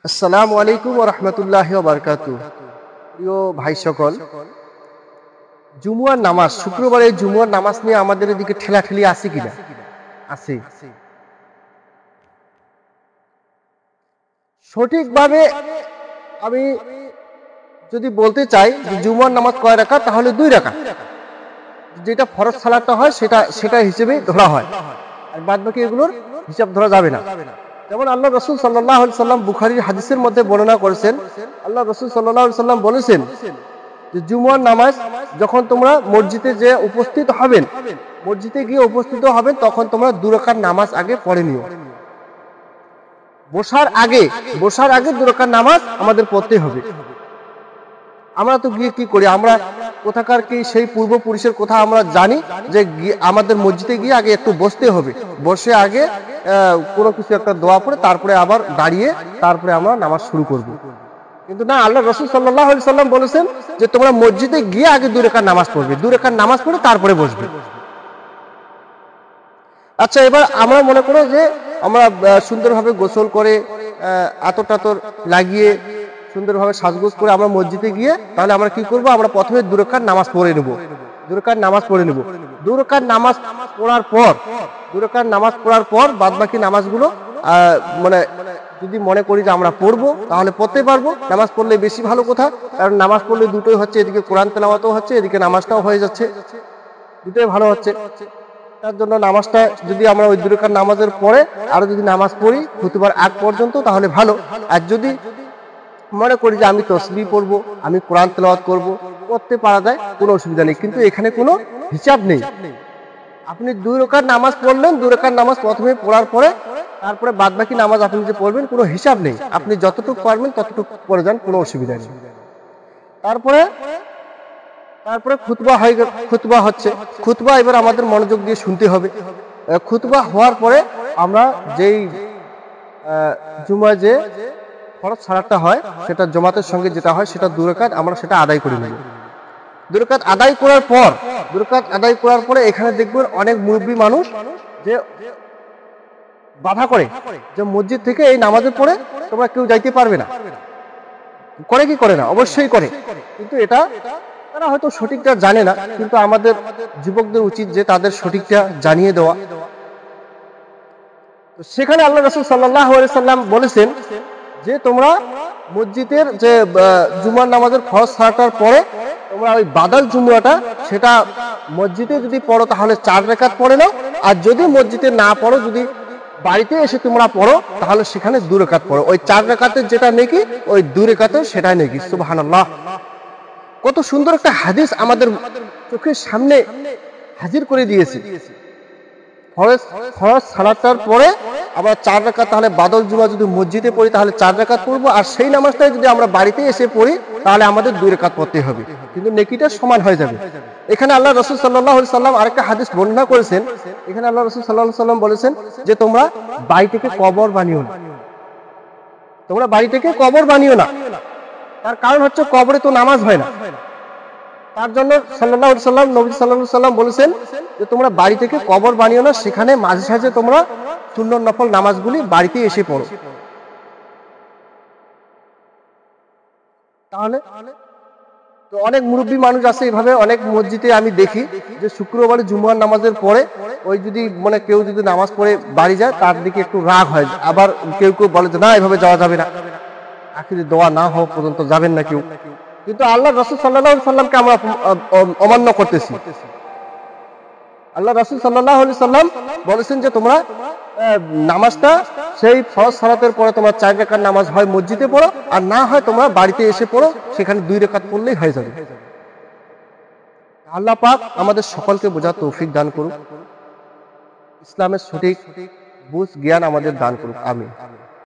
আসসালামু আলাইকুম ওয়া রাহমাতুল্লাহি ওয়া বারাকাতুহু। প্রিয় ভাই সকল, জুমুয়ার নামাজ, শুক্রবারে জুমুয়ার নামাজ নিয়ে আমাদের এদিকে ঠেলাঠেলি আছে কিনা? আছে। সঠিকভাবে আমি যদি বলতে চাই যে জুমুয়ার নামাজ কয় রাকাত, তাহলে 2 রাকাত। যেটা ফরজ সালাতটা হয় সেটা হিসেবে ধরা হয়, আর বাদ বাকি এগুলোর হিসাব ধরা যাবে না। যেমন আল্লাহ রাসূল সাল্লাল্লাহু আলাইহি সাল্লাম বুখারীর হাদিসের মধ্যে বর্ণনা করেছেন, আল্লাহ রাসূল সাল্লাল্লাহু আলাইহি সাল্লাম বলেছেন যে জুমুয়ার নামাজ যখন তোমরা মসজিদে যে উপস্থিত হবেন, মসজিদে গিয়ে উপস্থিত হবেন, তখন তোমরা 2 রাকাত নামাজ আগে পড়ে নিও। বসার আগে 2 রাকাত নামাজ আমাদের পড়তে হবে। আমরা তো গিয়ে কি করি, আমরা কোথাকার কি সেই পূর্বপুরুষের কথা আমরা জানি যে আমাদের মসজিদে গিয়ে আগে একটু বসতে হবে, বসে আগে কোনো কিছু একটা দোয়া পড়ে তারপরে আবার দাঁড়িয়ে তারপরে আমরা নামাজ শুরু করব। কিন্তু না, আল্লাহ রাসূল সাল্লাল্লাহু আলাইহি সাল্লাম বলেছেন যে তোমরা মসজিদে গিয়ে আগে 2 রাকাত নামাজ পড়বে, 2 রাকাত নামাজ পড়ে তারপরে বসবে। আচ্ছা, এবার আমরা মনে করো যে আমরা সুন্দরভাবে গোসল করে আতর টাতর লাগিয়ে সুন্দরভাবে সাজগোজ করে আমরা মসজিদে গিয়ে, তাহলে আমরা কি করব, আমরা প্রথমে 2 রাকাত নামাজ পড়ে নেব। 2 রাকাত নামাজ পড়ে নেব। 2 রাকাত নামাজ পড়ার পর 2 রাকাত নামাজ পড়ার পর বাদ বাকি নামাজগুলো মানে যদি মনে করি যে আমরা পড়বো, তাহলে পড়তে পারবো। নামাজ পড়লে বেশি ভালো কথা, কারণ নামাজ পড়লে দুটোই হচ্ছে, এদিকে কোরআন তেলাওয়াতও হচ্ছে, এদিকে নামাজটাও হয়ে যাচ্ছে, দুটোই ভালো হচ্ছে। তার জন্য নামাজটা যদি আমরা ওই 2 রাকাত নামাজের পরে আরো যদি নামাজ পড়ি খুতবার আগ পর্যন্ত, তাহলে ভালো। আর যদি মনে করি যে আমি তাসবিহ পড়বো, আমি কোরআন তেলাওয়াত করব, করতে পারা যায়, কোনো অসুবিধা নেই। কিন্তু এখানে কোনো হিসাব নেই। আপনি 2 রাকাত নামাজ পড়লেন, 2 রাকাত নামাজ প্রথমে পড়ার পরে তারপরে বাদ বাকি নামাজ আপনি যে পড়বেন, কোনো হিসাব নেই। আপনি যতটুকু পারবেন ততটুকু পড়ে যান, কোনো অসুবিধা নেই। তারপরে খুতবা হচ্ছে। খুতবা এবার আমাদের মনোযোগ দিয়ে শুনতে হবে। খুতবা হওয়ার পরে আমরা যেই জুমায় যে ফরজ সালাতটা হয়, সেটা জামাতের সঙ্গে যেটা হয়, সেটা 2 রাকাত আমরা সেটা আদায় করে নেব। 2 রাকাত আদায় করার পরে এখানে দেখবেন অনেক মুরব্বী মানুষ যে বাধা করে যে মসজিদ থেকে এই নামাজের পরে তোমরা কেউ যাইতে পারবে না। করে কি করে না? অবশ্যই করে, কিন্তু এটা তারা হয়তো সঠিকটা জানে না। কিন্তু আমাদের যুবকদের উচিত যে তাদের সঠিকটা জানিয়ে দেওয়া। সেখানে আল্লাহ রাসূল সাল্লাল্লাহু আলাইহি সাল্লাম বলেছেন যে তোমরা মসজিদের যে জুমার নামাজের ফরজ সালাতের পরে তোমরা ওই বাদাল জুমুয়াটা সেটা মসজিদে যদি পড়ো তাহলে 4 রাকাত পড়ে নাও, আর যদি মসজিদে না পড়ো, যদি বাড়িতে এসে তোমরা পড়ো, তাহলে সেখানে 2 রাকাত পড়ো। ওই 4 রাকাতের যেটা নেকি, ওই 2 রাকাতের সেটাই নেকি। সুবহানাল্লাহ! কত সুন্দর একটা হাদিস আমাদের চোখের সামনে হাজির করে দিয়েছে। ফরজ সালাতের পরে আমরা 4 রাকাত, তাহলে বাদল জুমা যদি মসজিদে পড়ি তাহলে 4 রাকাত পড়বো, আর সেই নামাজটাই যদি আমরা বাড়িতে এসে পড়ি তাহলে আমাদের 2 রাকাত পড়তে হবে, কিন্তু নেকিটা সমান হয়ে যাবে। এখানে আল্লাহ রাসূল সাল্লাল্লাহু আলাইহি সাল্লাম আরেকটা হাদিস বর্ণনা করেছেন। এখানে আল্লাহ রাসূল সাল্লাল্লাহু আলাইহি সাল্লাম বলেছেন যে তোমরা বাড়ি থেকে কবর বানিও না, তোমরা বাড়ি থেকে কবর বানিও না। তার কারণ হচ্ছে কবরে তো নামাজ হয় না। তার জন্য সাল্লাল্লাহু আলাইহি সাল্লাম, নবী সাল্লাল্লাহু আলাইহি সাল্লাম বলেছেন যে তোমরা বাড়ি থেকে কবর বানিও না, সেখানে মাঝে সাঝে তোমরা সুন্নত নফল নামাজগুলি বাড়িতে এসে পড়ো। তাহলে তো অনেক মুরব্বী মানুষ আছে এভাবে, অনেক মসজিদে আমি দেখি যে শুক্রবারে জুমার নামাজের পরে ওই যদি মানে কেউ যদি নামাজ পড়ে বাড়ি যায়, তার দিকে একটু রাগ হয়। আবার কেউ কেউ বলে যে না, এভাবে যাওয়া যাবে না, আখিরি দোয়া না হওয়া পর্যন্ত যাবেন না কেউ। কিন্তু আল্লাহ রাসূল সাল্লাল্লাহু আলাইহি সাল্লামকে আমরা অমান্য করতেছি। আল্লাহ রাসূল সাল্লাল্লাহু আলাইহি সাল্লাম বলেছেন যে তোমরা নামাজটা সেই ফরজ সালাতের পরে তোমরা 4 রাকাত নামাজ হয় মসজিদে পড়ো, আর না হয় তোমরা বাড়িতে এসে পড়ো, সেখানে 2 রাকাত পড়লেই হয়ে যাবে। আল্লাহ পাক আমাদের সকলকে বোঝার তৌফিক দান করুক, ইসলামের সঠিক বুঝ জ্ঞান আমাদের দান করুক। আমিন।